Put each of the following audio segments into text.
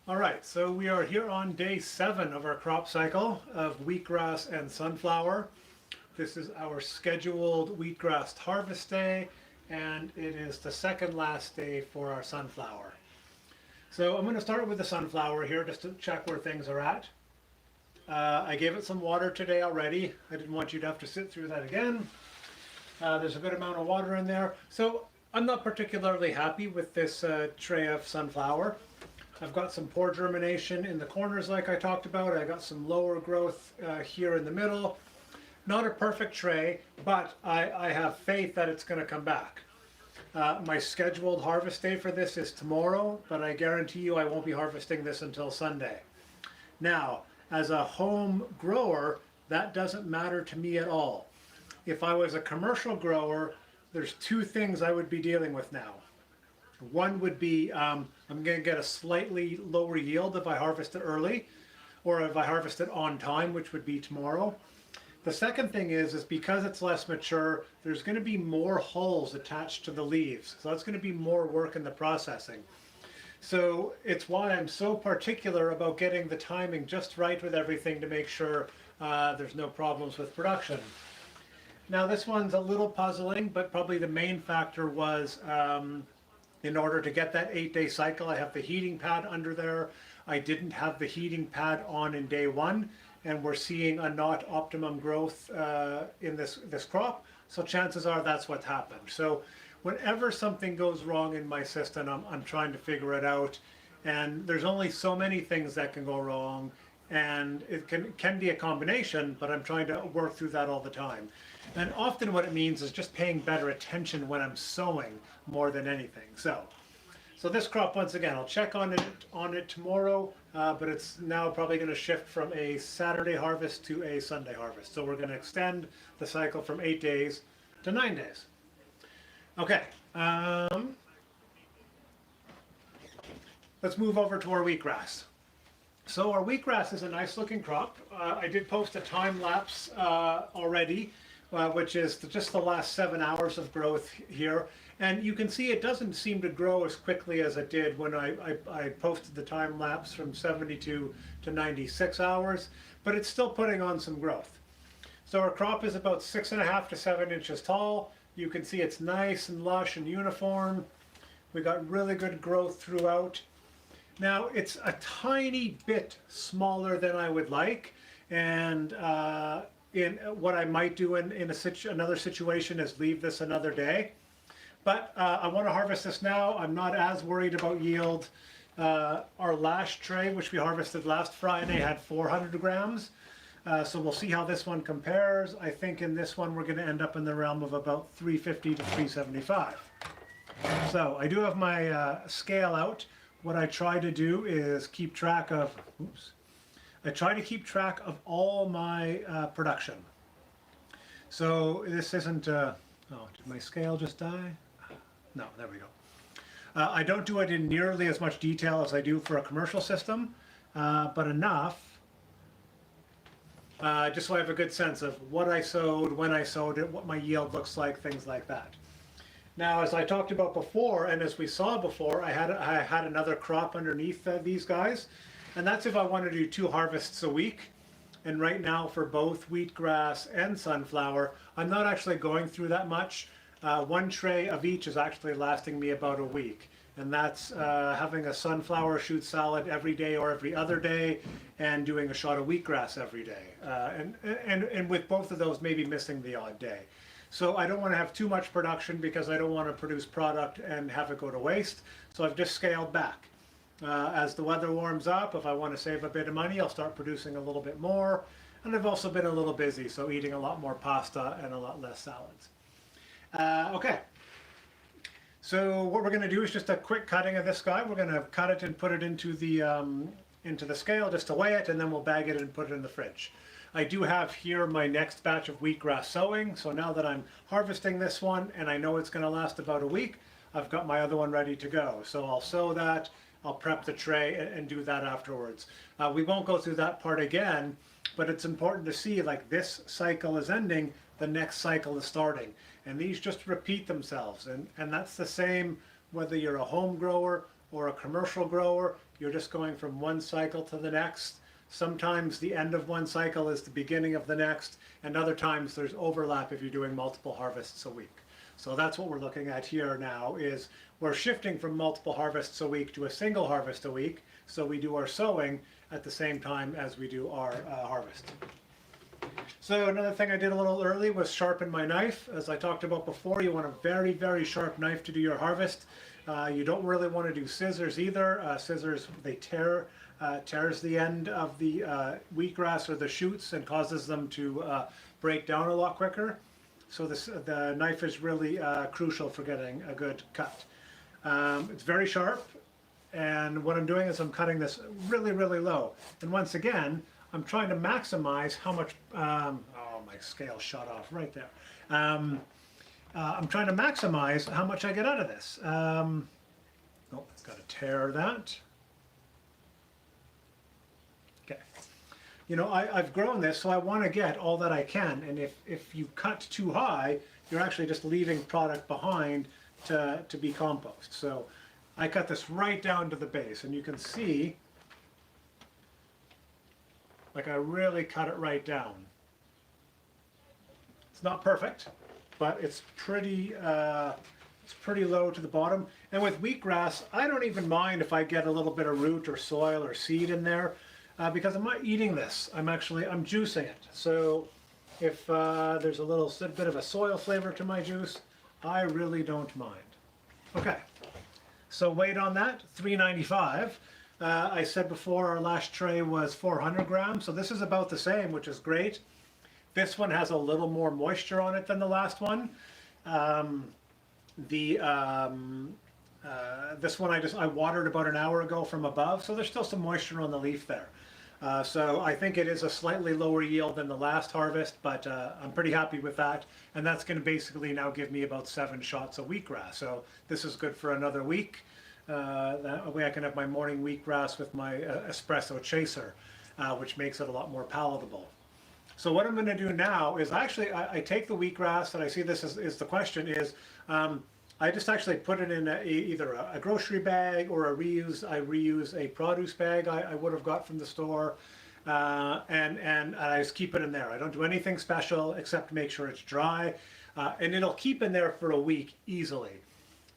All right, so we are here on day 7 of our crop cycle of wheatgrass and sunflower. This is our scheduled wheatgrass harvest day, and it is the second last day for our sunflower. So I'm going to start with the sunflower here just to check where things are at. I gave it some water today already. I didn't want you to have to sit through that again. There's a good amount of water in there. So I'm not particularly happy with this tray of sunflower. I've got some poor germination in the corners like I talked about. I got some lower growth here in the middle. Not a perfect tray, but I have faith that it's going to come back. My scheduled harvest day for this is tomorrow, but I guarantee you I won't be harvesting this until Sunday. Now, as a home grower, that doesn't matter to me at all. If I was a commercial grower, there's 2 things I would be dealing with now. One would be I'm going to get a slightly lower yield if I harvest it early, or if I harvest it on time, which would be tomorrow. The second thing is because it's less mature, there's going to be more hulls attached to the leaves. So that's going to be more work in the processing. So it's why I'm so particular about getting the timing just right with everything to make sure there's no problems with production. Now this one's a little puzzling, but probably the main factor was in order to get that 8-day cycle, I have the heating pad under there. I didn't have the heating pad on in day 1, and we're seeing a not optimum growth in this crop. So chances are that's what happened. So whenever something goes wrong in my system, I'm trying to figure it out. And there's only so many things that can go wrong. And it can be a combination, but I'm trying to work through that all the time. And often what it means is just paying better attention when I'm sowing more than anything. So this crop, once again, I'll check on it tomorrow, but it's now probably going to shift from a Saturday harvest to a Sunday harvest. So we're going to extend the cycle from 8 days to 9 days. Okay, let's move over to our wheatgrass. So our wheatgrass is a nice looking crop. I did post a time lapse already, which is just the last 7 hours of growth here. And you can see it doesn't seem to grow as quickly as it did when I posted the time lapse from 72 to 96 hours, but it's still putting on some growth. So our crop is about 6.5 to 7 inches tall. You can see it's nice and lush and uniform. We got really good growth throughout. Now it's a tiny bit smaller than I would like, and in what I might do in another situation is leave this another day. But I want to harvest this now. I'm not as worried about yield. Our last tray, which we harvested last Friday, had 400 grams. So we'll see how this one compares. I think in this one we're going to end up in the realm of about 350 to 375. So I do have my scale out. What I try to do is keep track of, I try to keep track of all my production. So this isn't, oh, did my scale just die? No, there we go. I don't do it in nearly as much detail as I do for a commercial system, but enough just so I have a good sense of what I sowed, when I sowed it, what my yield looks like, things like that. Now, as I talked about before, and as we saw before, I had another crop underneath these guys, and that's if I want to do 2 harvests a week. And right now, for both wheatgrass and sunflower, I'm not actually going through that much. 1 tray of each is actually lasting me about a week. And that's having a sunflower shoot salad every day or every other day, and doing a shot of wheatgrass every day. And with both of those, maybe missing the odd day. So I don't want to have too much production because I don't want to produce product and have it go to waste. So I've just scaled back. As the weather warms up, if I want to save a bit of money, I'll start producing a little bit more. And I've also been a little busy, so eating a lot more pasta and a lot less salads. Okay. So what we're going to do is just a quick cutting of this guy. We're going to cut it and put it into the scale just to weigh it, and then we'll bag it and put it in the fridge. I do have here my next batch of wheatgrass sowing. So now that I'm harvesting this one and I know it's going to last about a week, I've got my other one ready to go. So I'll sow that, I'll prep the tray and do that afterwards. We won't go through that part again, but it's important to see, like, this cycle is ending, the next cycle is starting. And these just repeat themselves. And that's the same whether you're a home grower or a commercial grower. You're just going from one cycle to the next. Sometimes the end of one cycle is the beginning of the next, and other times there's overlap if you're doing multiple harvests a week. So that's what we're looking at here now, is we're shifting from multiple harvests a week to a single harvest a week. So we do our sowing at the same time as we do our harvest. So another thing I did a little early was sharpen my knife. As I talked about before, you want a very, very sharp knife to do your harvest. You don't really want to do scissors either. Scissors, they tears the end of the wheatgrass or the shoots and causes them to break down a lot quicker. So the knife is really crucial for getting a good cut. It's very sharp, and what I'm doing is I'm cutting this really, really low. And once again, I'm trying to maximize how much, oh, my scale shot off right there. I'm trying to maximize how much I get out of this. Oh, it's got to tear that. Okay. You know, I've grown this, so I want to get all that I can. And if you cut too high, you're actually just leaving product behind to be compost. So I cut this right down to the base, and you can see, like, I really cut it right down. It's not perfect, but it's pretty low to the bottom. And with wheatgrass, I don't even mind if I get a little bit of root or soil or seed in there, because I'm not eating this. I'm juicing it. So if there's a little bit of a soil flavor to my juice, I really don't mind. Okay, so weight on that, 395. I said before our last tray was 400 grams, so this is about the same, which is great. This one has a little more moisture on it than the last one. This one I watered about an hour ago from above, so there's still some moisture on the leaf there. So I think it is a slightly lower yield than the last harvest, but I'm pretty happy with that. And that's going to basically now give me about 7 shots of wheatgrass. So this is good for another week. That way I can have my morning wheatgrass with my espresso chaser, which makes it a lot more palatable. So what I'm going to do now is I take the wheatgrass, and I see this is the question is, I just actually put it in either a grocery bag or I reuse a produce bag I would have got from the store, and I just keep it in there. I don't do anything special except make sure it's dry, and it'll keep in there for a week easily.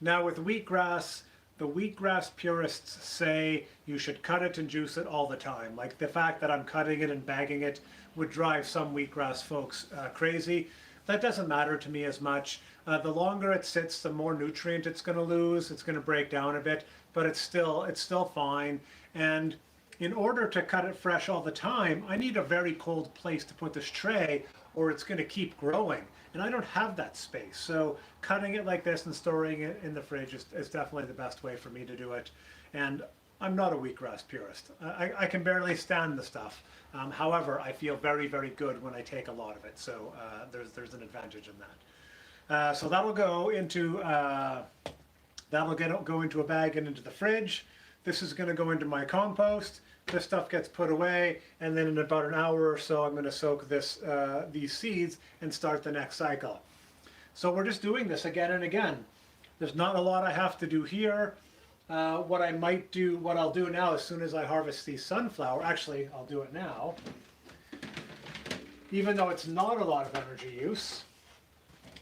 Now with wheatgrass, the wheatgrass purists say you should cut it and juice it all the time. Like, the fact that I'm cutting it and bagging it would drive some wheatgrass folks crazy. That doesn't matter to me as much. The longer it sits, the more nutrient it's going to lose. It's going to break down a bit, but it's still fine. And in order to cut it fresh all the time, I need a very cold place to put this tray, or it's going to keep growing. And I don't have that space. So cutting it like this and storing it in the fridge is definitely the best way for me to do it. And I'm not a wheatgrass purist. I can barely stand the stuff. However, I feel very, very good when I take a lot of it. So there's an advantage in that. So that'll go into That'll go into a bag and into the fridge. This is going to go into my compost. This stuff gets put away, and then in about an hour or so, I'm going to soak these seeds and start the next cycle. So we're just doing this again and again. There's not a lot I have to do here. What I'll do now as soon as I harvest these sunflower, actually I'll do it now, even though it's not a lot of energy use,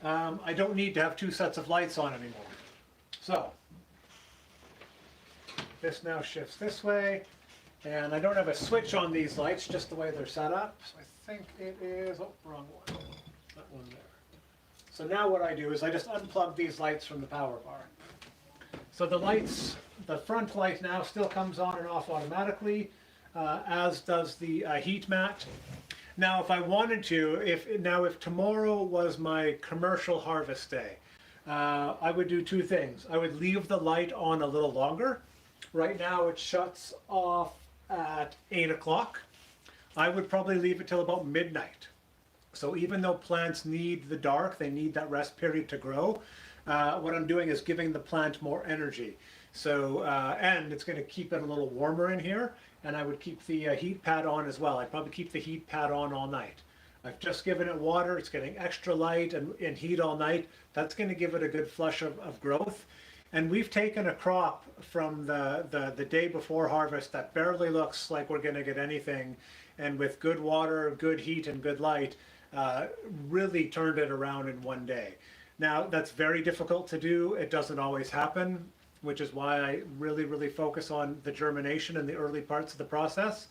I don't need to have 2 sets of lights on anymore. So this now shifts this way, and I don't have a switch on these lights, just the way they're set up. So I think it is, oh, wrong one, that one there. So now what I do is I just unplug these lights from the power bar. So the lights, the front light now still comes on and off automatically, as does the heat mat. Now if I wanted to, if tomorrow was my commercial harvest day, I would do 2 things. I would leave the light on a little longer. Right now it shuts off at 8 o'clock. I would probably leave it till about midnight. So even though plants need the dark, they need that rest period to grow, what I'm doing is giving the plant more energy. So, and it's going to keep it a little warmer in here, and I would keep the heat pad on as well. I'd probably keep the heat pad on all night. I've just given it water, it's getting extra light and heat all night. That's going to give it a good flush of growth. And we've taken a crop from the day before harvest that barely looks like we're going to get anything, and with good water, good heat, and good light, really turned it around in one day. Now, that's very difficult to do. It doesn't always happen, which is why I really focus on the germination in the early parts of the process.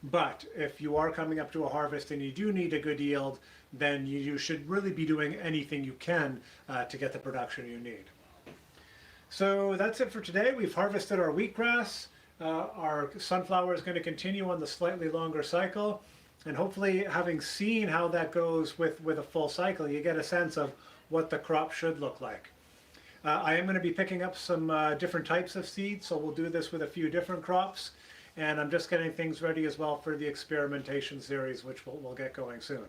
But if you are coming up to a harvest and you do need a good yield, then you should really be doing anything you can to get the production you need. So that's it for today. We've harvested our wheatgrass. Our sunflower is going to continue on the slightly longer cycle. And hopefully, having seen how that goes with a full cycle, you get a sense of what the crop should look like. I am going to be picking up some different types of seeds, so we'll do this with a few different crops. And I'm just getting things ready as well for the experimentation series, which we'll get going soon.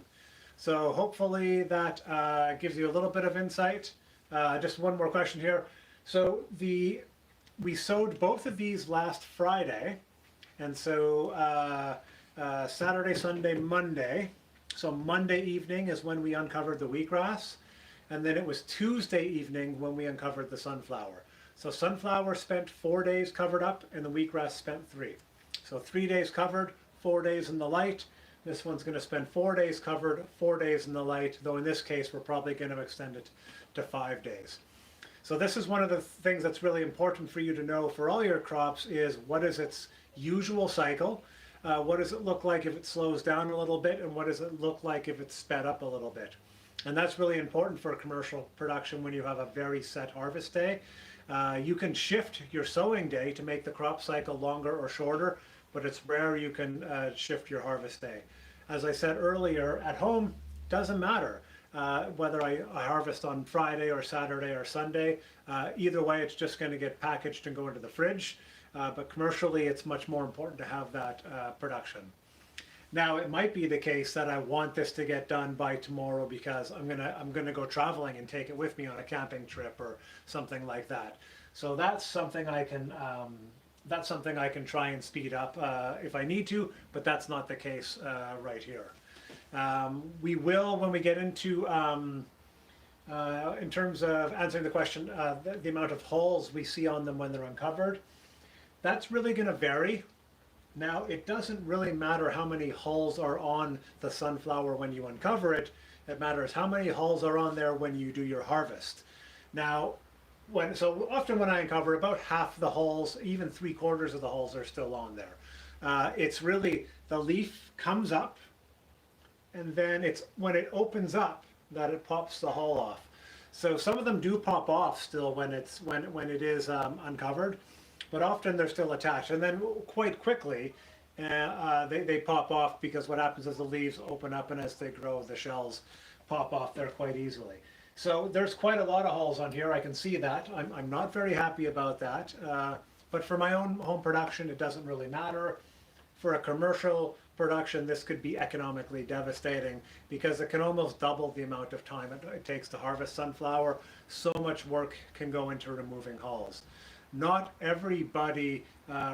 So hopefully that gives you a little bit of insight. Just one more question here. So we sowed both of these last Friday, and so Saturday, Sunday, Monday. So Monday evening is when we uncovered the wheatgrass, and then it was Tuesday evening when we uncovered the sunflower. So sunflower spent 4 days covered up, and the wheatgrass spent 3. So 3 days covered, 4 days in the light. This one's going to spend 4 days covered, 4 days in the light, though in this case we're probably going to extend it to 5 days. So this is one of the things that's really important for you to know for all your crops is what is its usual cycle, what does it look like if it slows down a little bit, and what does it look like if it's sped up a little bit. And that's really important for commercial production when you have a very set harvest day. You can shift your sowing day to make the crop cycle longer or shorter, but it's rare you can shift your harvest day. As I said earlier, at home, doesn't matter. Whether I harvest on Friday or Saturday or Sunday, either way it's just going to get packaged and go into the fridge. But commercially it's much more important to have that production. Now it might be the case that I want this to get done by tomorrow because I'm gonna go traveling and take it with me on a camping trip or something like that. So that's something I can try and speed up if I need to, but that's not the case right here. We will, when we get into, in terms of answering the question, the amount of hulls we see on them when they're uncovered, that's really going to vary. Now, it doesn't really matter how many hulls are on the sunflower when you uncover it. It matters how many hulls are on there when you do your harvest. Now, so often when I uncover, about half the hulls, even 3/4 of the hulls are still on there. It's really, the leaf comes up, and then it's when it opens up that it pops the hull off. So some of them do pop off still when it is uncovered, but often they're still attached. And then quite quickly they pop off because what happens is the leaves open up, and as they grow, the shells pop off there quite easily. So there's quite a lot of hulls on here. I can see that. I'm not very happy about that. But for my own home production, it doesn't really matter. For a commercial production, this could be economically devastating because it can almost double the amount of time it takes to harvest sunflower. So much work can go into removing hulls. Not everybody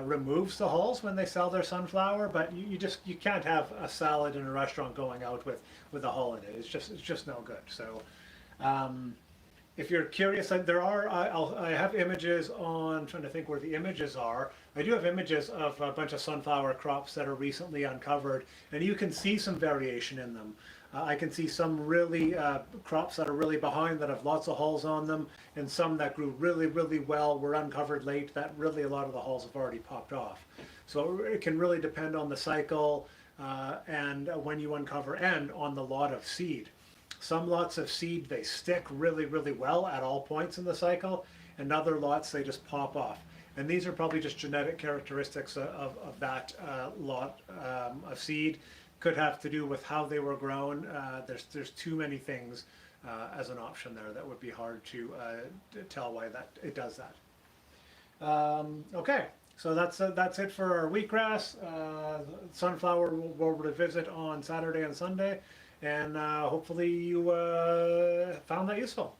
removes the hulls when they sell their sunflower, but you can't have a salad in a restaurant going out with a hull in it. It's just no good. So if you're curious, there are I have images on. I'm trying to think where the images are. I do have images of a bunch of sunflower crops that are recently uncovered, and you can see some variation in them. I can see some really crops that are really behind that have lots of hulls on them, and some that grew really well were uncovered late that really a lot of the hulls have already popped off. So it can really depend on the cycle and when you uncover and on the lot of seed. Some lots of seed, they stick really well at all points in the cycle, and other lots, they just pop off. And these are probably just genetic characteristics of that lot of seed. Could have to do with how they were grown. There's too many things as an option there that would be hard to tell why that it does that. Okay, so that's it for our wheatgrass. Sunflower we'll revisit on Saturday and Sunday, and hopefully you found that useful.